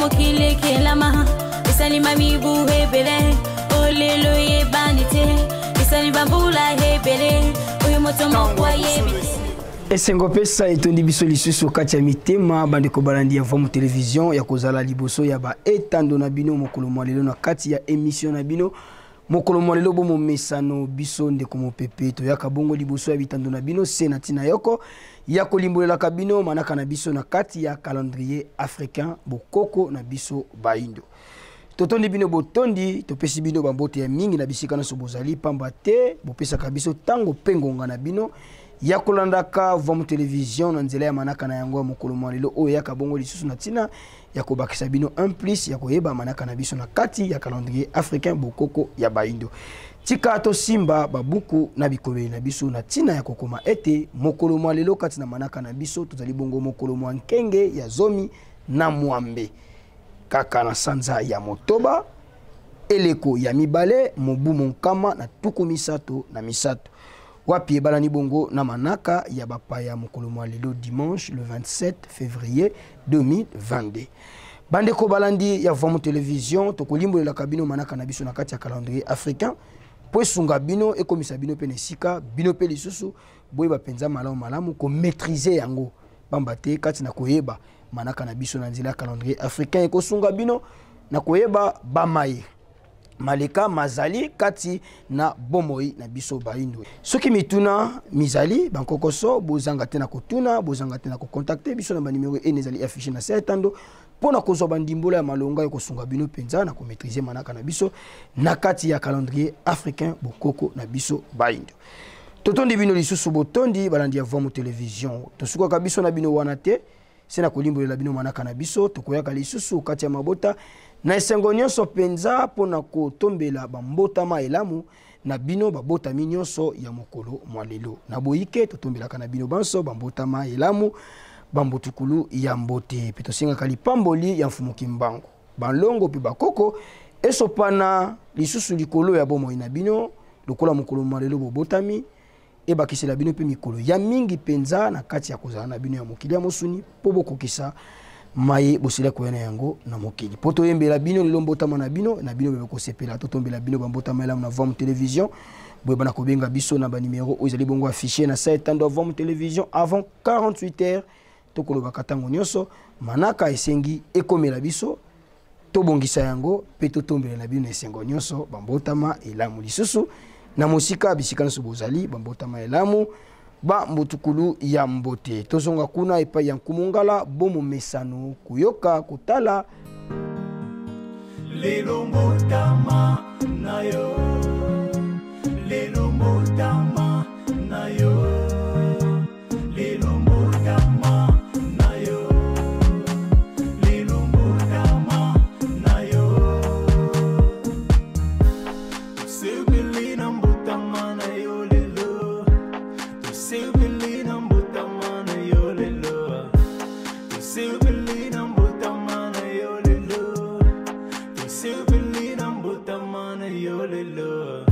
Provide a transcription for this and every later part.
mokile kelama isali mami bu hebele olelo ye bandite isali bambula hebele oyo moto mokwa yebite esengo pesa etondi biso lisusu kati ya mitema bandeko balandi ya vomu television ya kozala liboso ya ba etando na bino mokolo mwalelo na kati ya émission na bino mokolo mwalelo bomo mesano biso ndeko mopepe to yaka bongo liboso ya bitando na bino senatina yoko ya kolimbolela kabino manaka na biso na kati ya calendrier africain bokoko na biso baindo totondi bino botondi topesi bino bambote ya mingi na bisika na sobozali pamba te bopesaka biso tango pengonga na bino ya kolandaka vomu television na nzela ya manaka na yango mokolo mwalelo oyo yaka bongo lisusu na tina ya kobakisa bino 1+ ya koyeba manaka na biso na kati ya calendrier africain bokoko ya baindo tika to simba babuku na bikomeli na biso na tina ya kokoma ete mokolo mwalelo kati na manaka na biso tozali bongo mokolo mwa nkenge ya zomi na mwambe kaka na sanza ya motoba eleko ya mibale mobu monkama na tuku misato na misato wapi ebalani bongo na manaka ya bapaya mokolo mwalelo dimanche le 27 février 2022 bandeko balandi ya vomu television tokolimbolela kabino manaka na biso na kati ya calendrier africain po esunga bino ekomisa bino pe nesika bino pe lisusu boyeba penza malamu ko maîtriser yango pamba te kati na koyeba manaka na biso na nzela calendrier africain ekosunga bino na koyeba bamaye maleka mazali kati na bomoi na biso baindo soki mituna mizali bankokoso bozanga te na kotuna bozanga te na kocontacter biso na ba numéro ezali affiché na setando pona kozwa bandimbola ya malonga ya kosunga bino penza na ko maîtriser manaka na biso na kati ya calendrier africain bokoko na biso baindo totondi bino lisusu botondi balandi ya vomu television tosuka biso na bino wana te sena kolimbolela bino manaka na biso tokoyaka lisusu kati ya mabota na esengo nyonso penza pona kotombela bambotama elamu na bino babotami nyonso ya mokolo mwalelo na boyike totombelaka na bino banso bambotama elamu bambotukulu ya mbote pe tosengaka lipamboli ya mfumuki mbango balongo pe bakoko esopana lisusu likolo ya bomoi na bino lokola mokolo mwalelo bobotami ebakisela bino pe mikolo ya mingi penza na kati ya kozala na bino ya mokili ya mosuni po bokokisa maye bosila koyana yango na mokili po toyembela bino lelo mbotama na bino bebe kosepela totombela bino bambotama elamu na vomu television boyeba na kobenga biso na banimero oyo ezali bongo affiché na site tando ya vomu television avant 48 heures tokolobaka ntango nyonso manaka esengi ekomela biso tobongisa yango pe totombelela bino na esengo nyonso bambotama elamu lisusu na mosika bisika nyonso bozali bambotama elamu bambotukulu ya mbote tozonga kuna epai ya nkumungala bomo mesano kuyoka kotala lelo mbotama na yo lelo mbotama na yo lelo mbotama na yo lelo mbotama na yo sebelina mbotama na yo lelo sebelina mbotama na yo lelo sebelina mbotama na yo lelo sebelina mbotama na yo lelo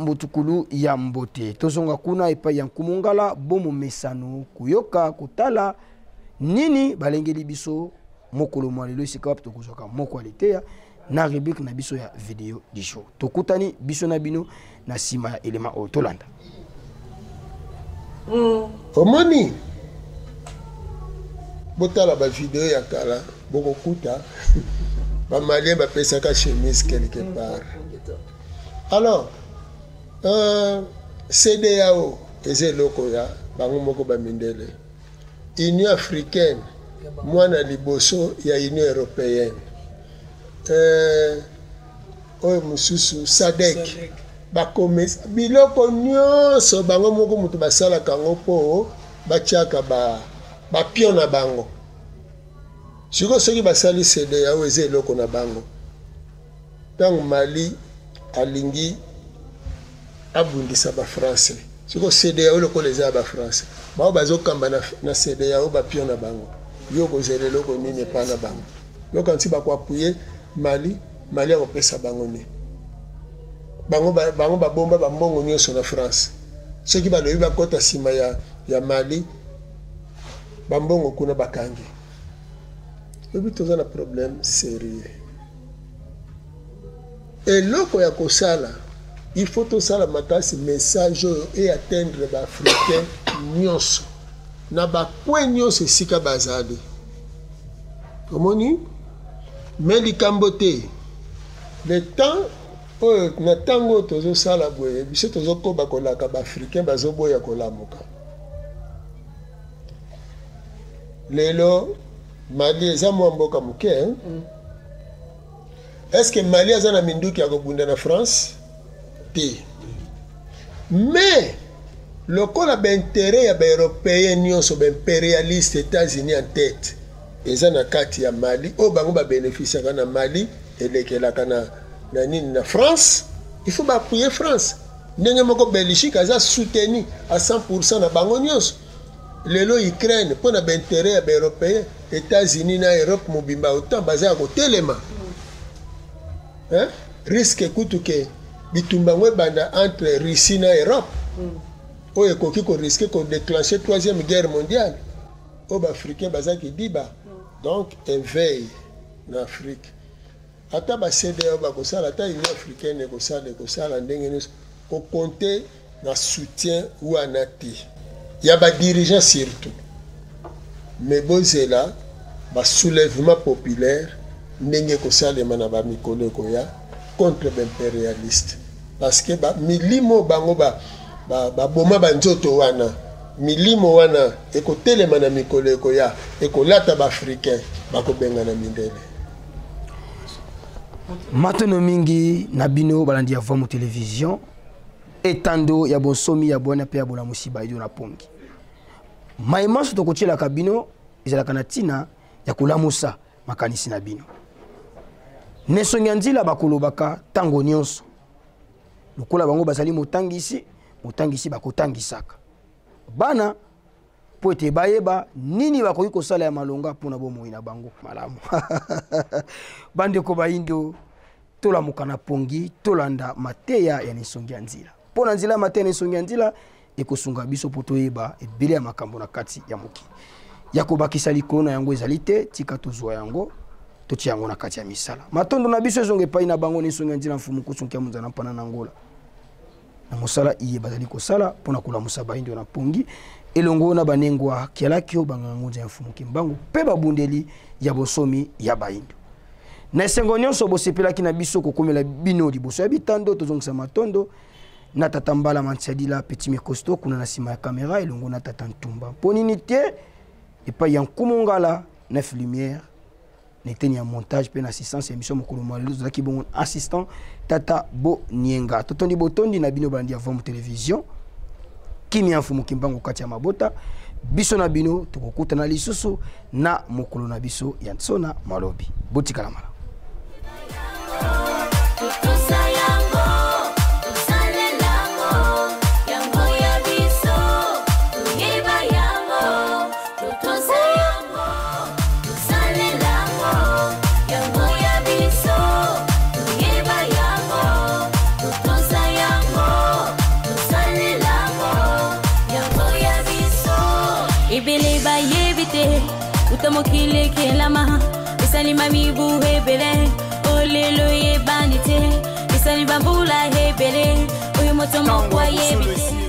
mbutukulu ya mbote tozonga kuna epai ya nkumungala bomo mesano kuyoka kutala nini balengeli biso mokolo mwa lelo esika wapi tokozwaka moko aliteya na rubrique na biso ya video du jour tokutani biso na bino na nsima ya elema oyo tolanda omoni botala bavideo ya kala bokokuta bamalien bapesaka chemise quelque part alors CEDEAO eza eloko ya bango moko bamindele Union africaine mwana liboso ya Union européenne oyo mosusu SADC bakomesa biloko nyonso bango moko moto basalaka yango mpo batiaka bapio na bango siko soki basali CEDEAO eza eloko na bango ntango Mali alingi abundisa bafrançais siko CEDEAO lokola eza ya bafrançais bao bazokamba na CEDEAO bapio na bango yo kozela eloko nini epa na bango yoka nti bakwapuye Mali akopesa bango ne bango babomba bambongo nyonso na France soki balobi bakota nsima ya Mali bambongo kuna bakangi lobi toza na problème sérieux eloko ya kosala il faut tosala makasi message oyo eatteindre baafricain nyonso na bakwe nyonso esika bazali omoni me likambo te le temps oyo na ntango oyo tozosala boye biso tozokoba kolaka baafricain bazoboya kolamuka lelo Mali eza mwa mboka moke est-ce que Mali aza na minduki ya kobunda na France te mais lokola baintérêt ya baeuropéen nyonso baimpérialiste États-Unis en tête eza na kati ya Mali oyo bango babénéficiaka na Mali elekelaka na nini na France il faut bappuyer France ndenge moko Belgique aza soutenu à 100% na bango nyonso lelo Ukraine mpo na baintérêt ya baeuropéen États-Unis na Europe mobimba autant baza ya kotelema risque kutu ke bitumbango ebanda entre Russie na Europe oyo ekoki koriske kodéclencher 3e guerre mondiale oyo baafricain bazaki diba donc éveil na Afrique ata baCEDEAO bakosala ata Union africaine ekosala ndenge nyonso kokonte na soutien wana te ya badirigeant surtout mais bozela basoulèvement populaire ndenge ekosalema na bamikolo ekoya contre baimpérialiste parce que milimo bango baboma banzoto wana milimo wana ekotelema na mikolo ekoya ekolata baafricain bakobengana mindele matono mingi na bino balandi ya voix mu télévision etando ya bonsomi ya bwana pe ya bola musiba ido na pongi maimaso tokotiela ka bino ezalaka na tina ya kulamusa makanisi na bino nesongi nzila bakolobaka tango nyonso lokola bango bazali motangisi bakotangisaka bana po ete bayeba nini bakoki kosala ya malonga mpona bomoi na bango malamu bandeko baindo tolamuka na pongi tolanda mateya ya nesongi ya nzila mpona nzila ya mateya ya nesongi ya nzila ekosunga biso po toyeba ebele ya makambo na kati ya mokili ya kobakisa likolo na yango ezali te tika tozwa yango totia yango na kati ya misala matondo na biso ezonga epai na bango nesongi ya nzila mfumu kusunkia munzana mpana na ngola na mosala iye bazali kosala mpona kolamusa baindo na pongi elongo na banengwa kialakio bangangonza ya mfumu kimbangu pe babundeli ya bosomi ya baindo na esengo nyonso bosepelaki na biso kokomela bino liboso ya bitando tozongisa matondo na tata mbala mantiadila petit mekosto kuna na nsima ya kamera elongo na tata ntumba mpo nini te epai ya nkumongala na lumière neteni ya montage pe na assistance ya émission mokolo mwa lelo tozalaki bongo assistant tata bo nienga totondi botondi na bino balandi ya voix mu télévision kimi ya mfumu kimbangu kati ya mabota biso na bino tokokutana lisusu na mokolo na biso ya nsona malobi botikala mala Yango utamokile kelama isalima mibu hebele olelo ye bandite isaliba bula hebele uyu moto mokwa yebite